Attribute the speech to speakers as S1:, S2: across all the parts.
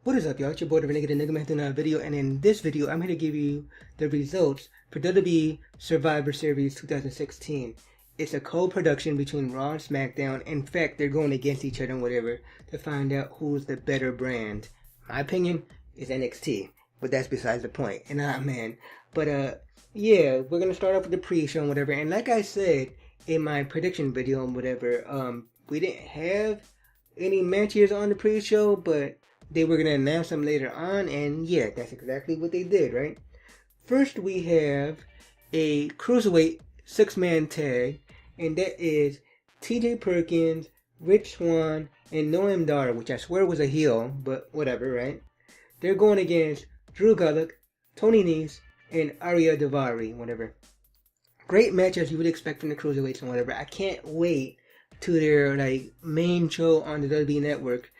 S1: What is up, y'all? It's your boy, the Renegade Enigma, with another video, and in this video, I'm here to give you the results for WWE Survivor Series 2016. It's a co-production between Raw and Smackdown. In fact, they're going against each other and whatever to find out who's the better brand. My opinion is NXT, but that's besides the point. And man, but yeah, we're gonna start off with the pre-show and whatever. And like I said in my prediction video and whatever, we didn't have any matches on the pre-show, but they were going to announce them later on, and yeah, that's exactly what they did, right? First, we have a Cruiserweight 6-man tag, and that is TJ Perkins, Rich Swann, and Noam Dar, which I swear was a heel, but whatever, right? They're going against Drew Gulak, Tony Nese, and Arya Daivari, whatever. Great match as you would expect from the Cruiserweights and whatever. I can't wait to their main show on the WWE Network,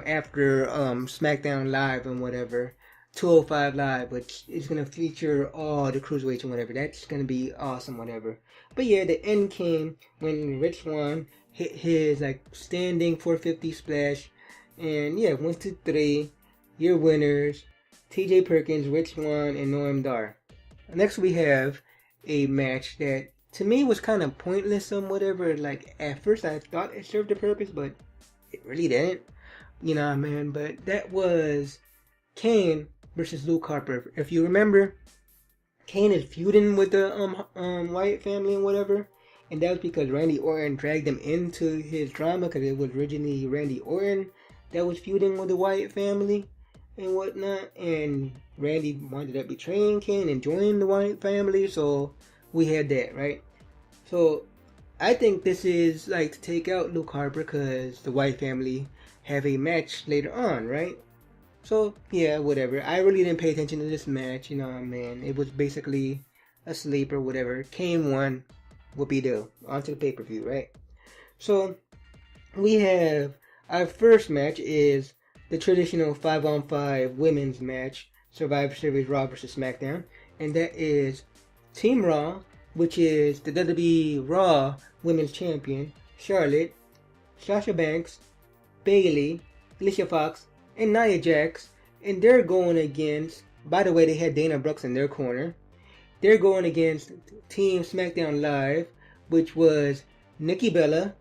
S1: after Smackdown Live and whatever, 205 Live, which is going to feature all the Cruiserweights and whatever. That's going to be awesome, whatever. But yeah, the end came when Rich Swann hit his standing 450 splash, and yeah, 1, 2, 3, your winners, TJ Perkins, Rich Swann, and Noam Dar. Next we have a match that to me was kind of pointless and whatever. At first I thought it served a purpose, but it really didn't. But that was Kane versus Luke Harper. If you remember, Kane is feuding with the Wyatt family and whatever, and that was because Randy Orton dragged him into his drama, because it was originally Randy Orton that was feuding with the Wyatt family and whatnot, and Randy wanted up betraying Kane and joining the Wyatt family, so we had that, right? So I think this is to take out Luke Harper, because the Wyatt family have a match later on, right? So yeah, whatever. I really didn't pay attention to this match, it was basically a sleeper, whatever. Kane won, whoopee-doo. On to the pay-per-view, right? So we have our first match is the traditional 5-on-5 women's match, Survivor Series Raw vs SmackDown, and that is Team Raw, which is the WWE Raw Women's Champion, Charlotte, Sasha Banks, Bayley, Alicia Fox, and Nia Jax, and they're going against, by the way, they had Dana Brooks in their corner. They're going against Team SmackDown Live, which was Nikki Bella,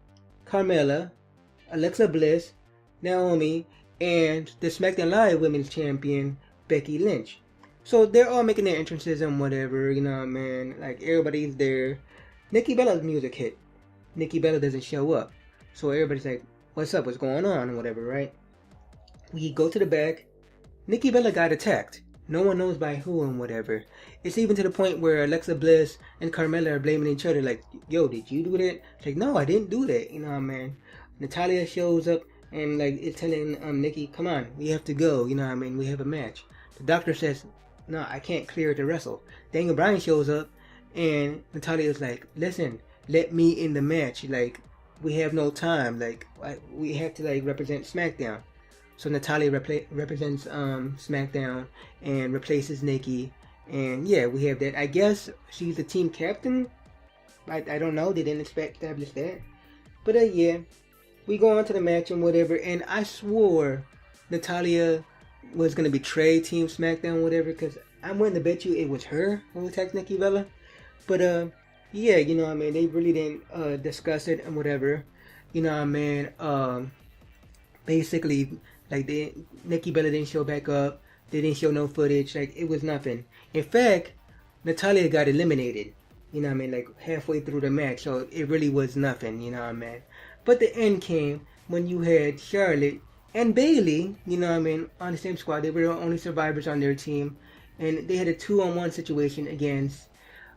S1: Carmella, Alexa Bliss, Naomi, and the SmackDown Live Women's Champion, Becky Lynch. So they're all making their entrances and whatever, everybody's there. Nikki Bella's music hit. Nikki Bella doesn't show up. So everybody's like, what's up, what's going on, and whatever, right? We go to the back. Nikki Bella got attacked. No one knows by who and whatever. It's even to the point where Alexa Bliss and Carmella are blaming each other, yo, did you do that? It's like, no, I didn't do that, Natalya shows up and it's telling Nikki, come on, we have to go, we have a match. The doctor says, no, I can't clear it to wrestle. Daniel Bryan shows up and Natalya's like, listen, let me in the match, we have no time, we have to represent SmackDown. So Natalya represents SmackDown and replaces Nikki, and yeah, we have that. I guess she's the team captain. I don't know, they didn't establish that. But yeah, we go on to the match and whatever, and I swore Natalya was gonna betray Team SmackDown, whatever, because I'm willing to bet you it was her who attacked Nikki Bella. But yeah, they really didn't discuss it and whatever. Basically, Nikki Bella didn't show back up. They didn't show no footage. It was nothing. In fact, Natalya got eliminated. Halfway through the match. So it really was nothing. But the end came when you had Charlotte and Bayley. On the same squad. They were the only survivors on their team, and they had a 2-on-1 situation against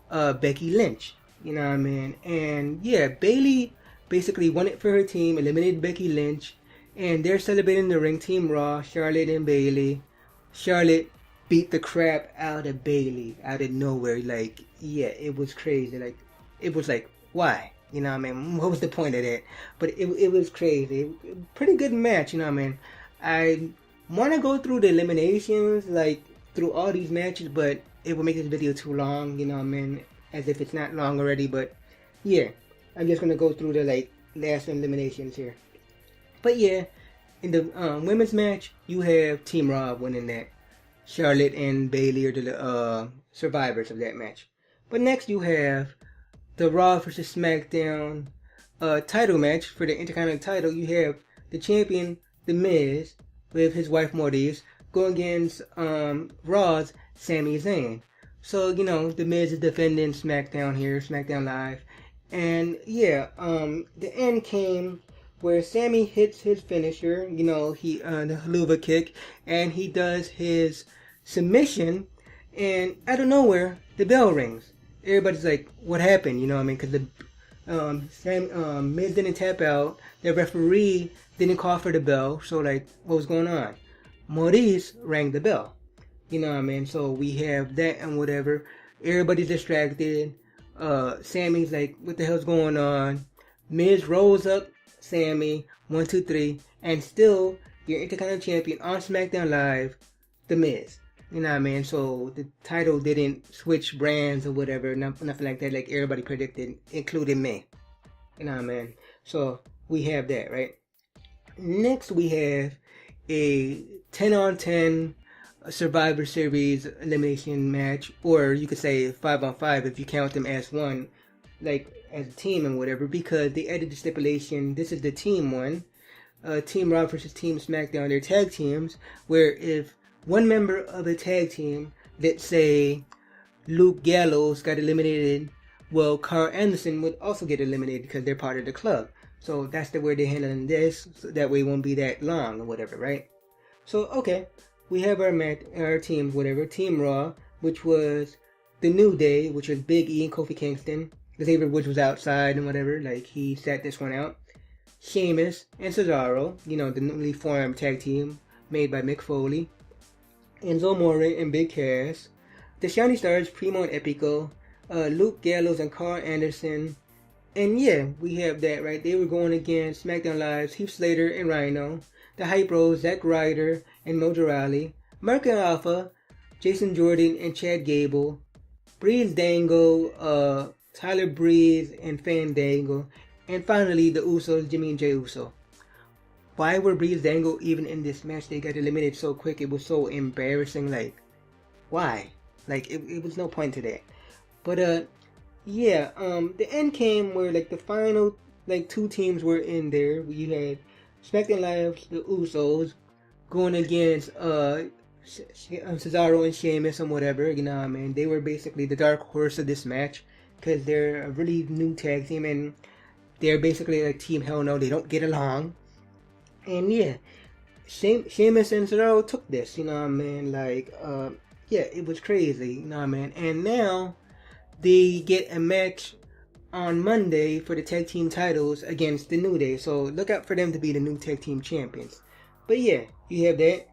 S1: Becky Lynch. And yeah, Bayley basically won it for her team, eliminated Becky Lynch, and they're celebrating the ring. Team Raw, Charlotte and Bayley. Charlotte beat the crap out of Bayley out of nowhere. Yeah, it was crazy. It was why? What was the point of that? But it was crazy. Pretty good match, I want to go through the eliminations, through all these matches, but it would make this video too long, as if it's not long already. But yeah, I'm just going to go through the last eliminations here. But yeah, in the women's match, you have Team Raw winning that. Charlotte and Bayley are the survivors of that match. But next you have the Raw versus SmackDown title match for the Intercontinental title. You have the champion, The Miz, with his wife Maurice, going against Raw's Sami Zayn. So, you know, The Miz is defending SmackDown here, SmackDown Live. And yeah, the end came where Sami hits his finisher, you know, the haluva kick, and he does his submission, and out of nowhere, the bell rings. Everybody's like, what happened? You know what I mean? Because the Miz didn't tap out, the referee didn't call for the bell, so like, what was going on? Maurice rang the bell. You know what I mean? So we have that and whatever. Everybody's distracted. Sammy's like, what the hell's going on? Miz rolls up Sami, 1, 2, 3, and still your Intercontinental Champion on SmackDown Live, The Miz. You know what I mean? So the title didn't switch brands or whatever, nothing like that, like everybody predicted, including me. You know what I mean? So we have that, right? Next we have a 10-on-10 Survivor Series elimination match, or you could say 5-on-5 if you count them as one, like as a team and whatever, because they added the stipulation. This is the team one, Team Raw versus Team SmackDown. They're tag teams, where if one member of a tag team, let's say Luke Gallows, got eliminated, well, Carl Anderson would also get eliminated because they're part of the club. So that's the way they're handling this, so that way it won't be that long or whatever, right? So okay, we have our teams, whatever. Team Raw, which was the New Day, which was Big E and Kofi Kingston. Xavier Woods was outside and whatever, like he sat this one out. Sheamus and Cesaro, you know, the newly formed tag team made by Mick Foley. Enzo Amore and Big Cass. The Shiny Stars, Primo and Epico. Luke Gallows and Carl Anderson. And yeah, we have that, right? They were going against SmackDown Live's Heath Slater and Rhino. The Hype Bros, Zack Ryder and Mojo Rawley. American Alpha, Jason Jordan and Chad Gable. Breeze Dango, Tyler Breeze and Fandango. And finally, the Usos, Jimmy and Jey Uso. Why were Breeze Dango even in this match? They got eliminated so quick. It was so embarrassing. Like, why? Like, it was no point to that. But, yeah, the end came where, like, the final, like, two teams were in there. You had SmackDown Live, the Usos, going against, Cesaro and Sheamus and whatever, you know what I mean? They were basically the dark horse of this match, because they're a really new tag team, and they're basically like Team Hell No. They don't get along. And yeah, Sheamus and Cesaro took this, you know what I mean? Like, yeah, it was crazy, you know what I mean? And now, they get a match on Monday for the tag team titles against the New Day. So look out for them to be the new tag team champions. But yeah, you have that.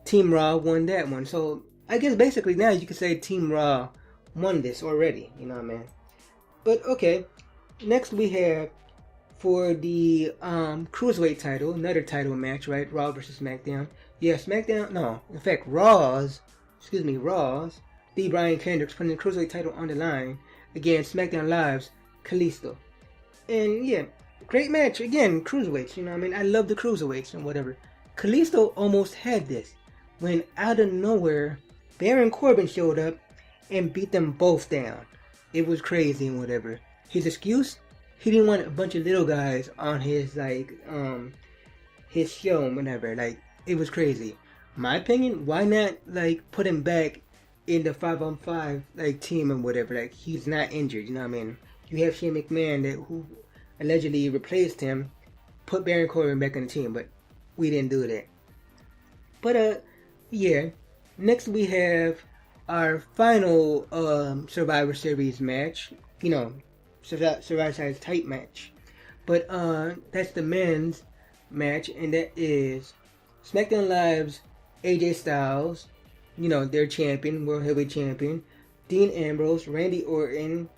S1: Team Raw won that one. So I guess basically now you could say Team Raw won this already, you know what I mean? But okay, next we have for the Cruiserweight title, another title match, right? Raw versus SmackDown. Yeah, SmackDown, no, in fact, Raw's, the Brian Kendricks putting the Cruiserweight title on the line against SmackDown Live's Kalisto. And yeah, great match. Again, Cruiserweights, you know what I mean? I love the Cruiserweights and whatever. Kalisto almost had this when out of nowhere, Baron Corbin showed up and beat them both down. It was crazy and whatever. His excuse? He didn't want a bunch of little guys on his, like, his show and whatever. Like, it was crazy. My opinion, why not, like, put him back in the 5-on-5, like, team and whatever. Like, he's not injured, you know what I mean? You have Shane McMahon who allegedly replaced him, put Baron Corbin back in the team, but we didn't do that. But, yeah. Next we have our final Survivor Series match. You know, Survivor Series type match. But that's the men's match, and that is SmackDown Live's AJ Styles, you know, their champion, World Heavyweight Champion, Dean Ambrose, Randy Orton,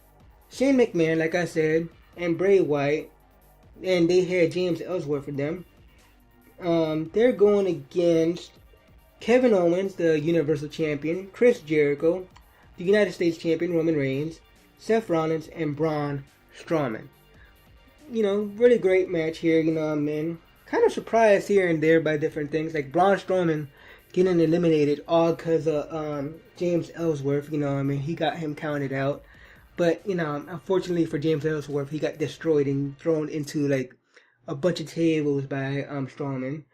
S1: Shane McMahon, like I said, and Bray Wyatt, and they had James Ellsworth for them. They're going against Kevin Owens, the Universal Champion, Chris Jericho, the United States Champion, Roman Reigns, Seth Rollins, and Braun Strowman. You know, really great match here, you know what I mean? kind of surprised here and there by different things, like Braun Strowman getting eliminated all because of James Ellsworth. You know, I mean, he got him counted out. But, you know, unfortunately for James Ellsworth, he got destroyed and thrown into, like, a bunch of tables by Strowman.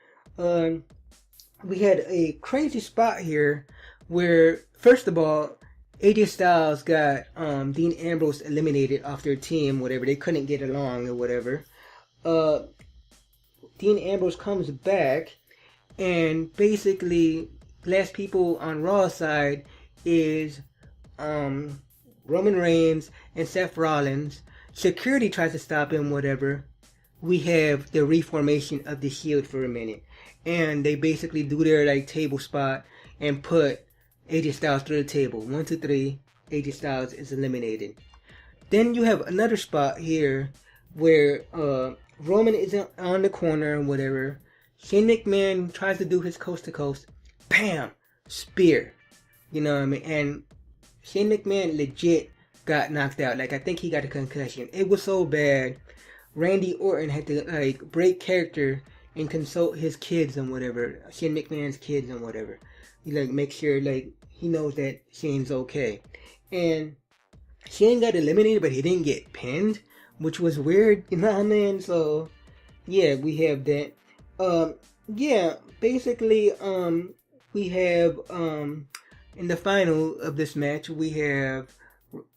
S1: We had a crazy spot here where, first of all, AJ Styles got Dean Ambrose eliminated off their team, whatever. They couldn't get along or whatever. Dean Ambrose comes back, and basically, last people on Raw's side is Roman Reigns and Seth Rollins. Security tries to stop him, whatever. We have the reformation of the Shield for a minute. And they basically do their like table spot and put AJ Styles through the table. 1, 2, 3. AJ Styles is eliminated. Then you have another spot here where Roman is on the corner and whatever. Shane McMahon tries to do his coast to coast. Bam! Spear. You know what I mean? And Shane McMahon legit got knocked out. Like, I think he got a concussion. It was so bad. Randy Orton had to like break character and consult his kids and whatever. Shane McMahon's kids and whatever. He like make sure like he knows that Shane's okay. And Shane got eliminated, but he didn't get pinned, which was weird, you know what I mean? So yeah, we have that. Yeah, basically we have in the final of this match we have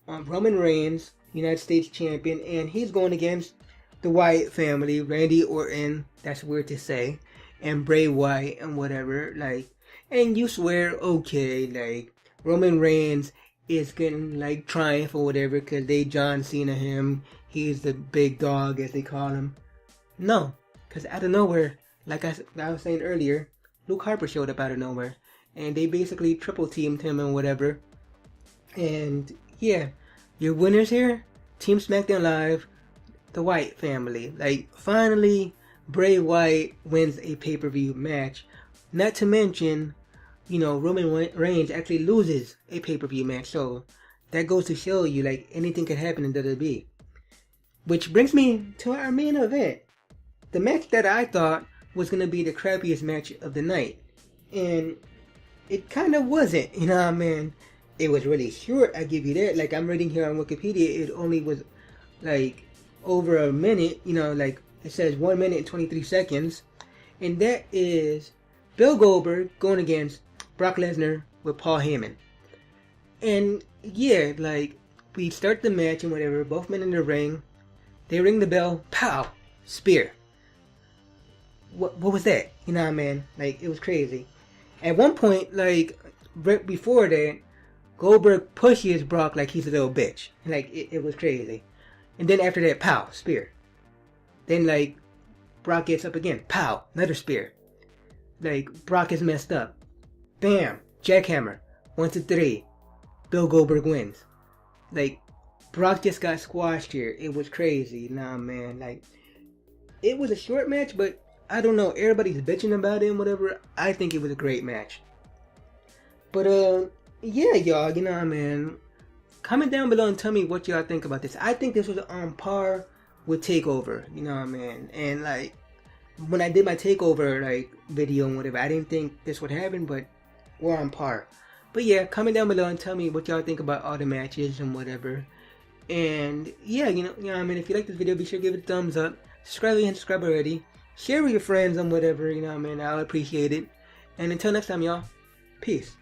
S1: Roman Reigns, United States champion, and he's going against the Wyatt family, Randy Orton, that's weird to say, and Bray Wyatt and whatever, like, and you swear, okay, like, Roman Reigns is getting, like, triumph or whatever, because they John Cena him, he's the big dog, as they call him. No, because out of nowhere, like I was saying earlier, Luke Harper showed up out of nowhere, and they basically triple teamed him and whatever, and, yeah, your winners here, Team SmackDown Live, the Wyatt family. Like, finally, Bray Wyatt wins a pay-per-view match. Not to mention, you know, Roman Reigns actually loses a pay-per-view match. So, that goes to show you, like, anything could happen in WWE. Which brings me to our main event. The match that I thought was going to be the crappiest match of the night. And it kind of wasn't, you know what I mean? It was really short, I give you that. Like, I'm reading here on Wikipedia, it only was, like, over a minute, you know, like it says 1 minute and 23 seconds, and that is Bill Goldberg going against Brock Lesnar with Paul Heyman. And yeah, like we start the match and whatever, both men in the ring, they ring the bell, pow, spear. What was that? You know what I mean? Like, it was crazy. At one point, like right before that, Goldberg pushes Brock like he's a little bitch. Like, it was crazy. And then after that, pow, spear. Then, like, Brock gets up again. Pow, another spear. Like, Brock is messed up. Bam, jackhammer. 1, 2, 3. Bill Goldberg wins. Like, Brock just got squashed here. It was crazy. Nah, man. Like, it was a short match, but I don't know. Everybody's bitching about it and whatever. I think it was a great match. But, yeah, y'all, you know what I mean? Comment down below and tell me what y'all think about this. I think this was on par with TakeOver, you know what I mean? And like, when I did my TakeOver like video and whatever, I didn't think this would happen, but we're on par. But yeah, comment down below and tell me what y'all think about all the matches and whatever. And yeah, you know what I mean? If you like this video, be sure to give it a thumbs up. Subscribe if you haven't subscribed already. Share with your friends and whatever, you know what I mean? I'll appreciate it. And until next time, y'all, peace.